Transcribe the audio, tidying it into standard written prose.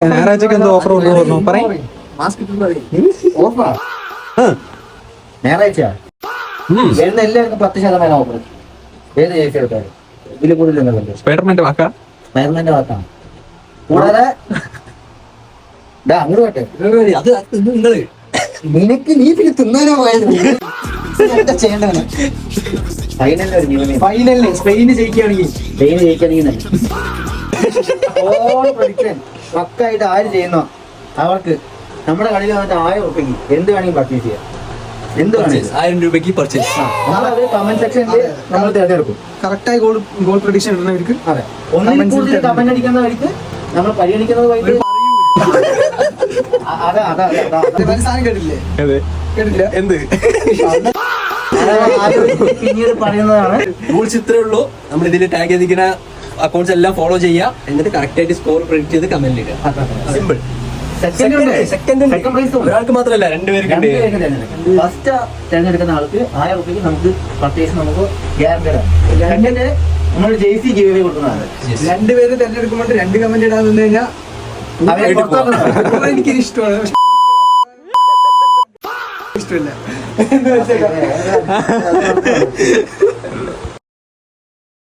ഞായറാഴ്ചക്ക് എന്തോ ഓഫർ കൊണ്ടുപോകുന്നു പറയും. ഞായറാഴ്ച വരുന്ന എല്ലാവർക്കും 10% ഓഫർ. ഏത് ജേഴ്സി എടുത്താലും ഇതിൽ കൂടുതൽ സ്പൈഡർമാന്റെ വാക്കാ, സ്പൈഡർമാന്റെ വാക്കാണ്. കൂടാതെ അങ്ങോട്ട് പോട്ടെ, അത് നിങ്ങള് നിനക്ക് നീ പിന്നെ തിന്നാനോ പോയത് ചെയ്യേണ്ടവന്. ഫൈനലിൽ സ്പെയിന് ജയിക്കുകയാണെങ്കിൽ പക്കായിട്ട് ആര് ചെയ്യുന്നോ അവർക്ക് നമ്മുടെ കളിയിൽ വന്നിട്ട് 1000 രൂപയ്ക്ക് എന്ത് വേണമെങ്കിൽ പർച്ചേസ് ചെയ്യാം. എന്ത് വേണമെങ്കിലും 1000 രൂപയ്ക്ക് പർച്ചേസ്. നമ്മളത് കമന്റ് സെക്ഷനിൽ നമ്മൾ തിരഞ്ഞെടുക്കും. കറക്റ്റായി ഗോൾ പ്രഡിക്ഷൻ ഇടുന്നവർക്ക്. അതെ, ഒന്നിൽ കൂടുതൽ കമന്റ് അടിക്കുന്നവർക്ക് നമ്മൾ പരിഗണിക്കുന്നത് വൈകിട്ട് കേട്ടില്ല എന്ത് പിന്നീട് പറയുന്നതാണ്. റൂൾസ് ഇത്രേ ഉള്ളൂ. നമ്മൾ ഇതിൽ ടാഗ് ചെയ്തിരിക്കുന്ന അക്കൗണ്ട്സ് എല്ലാം ഫോളോ ചെയ്യുക, എന്നിട്ട് കറക്റ്റ് ആയിട്ട് സ്കോർ പ്രിഡിക്റ്റ് ചെയ്ത് കമന്റ് ഇടുക. സിമ്പിൾ. ഒരാൾക്ക് മാത്രമല്ല, രണ്ടുപേർക്ക്. ഫസ്റ്റ് തിരഞ്ഞെടുക്കുന്ന ആൾക്ക് 1000 രൂപയ്ക്ക് നമുക്ക് പർച്ചേസ് നമുക്ക് ഗ്യാരണ്ടഡ്. സെക്കൻഡ് നമ്മൾ ജേഴ്സി ഗിവ് കൊടുക്കുന്നതാണ്. രണ്ടുപേര് തെരഞ്ഞെടുക്കുമ്പോൾ 2 കമന്റ് ഇടാൻ നിന്ന് കഴിഞ്ഞാൽ എനിക്ക് ഇഷ്ടമാണ്. ഇഷ്ടമില്ല.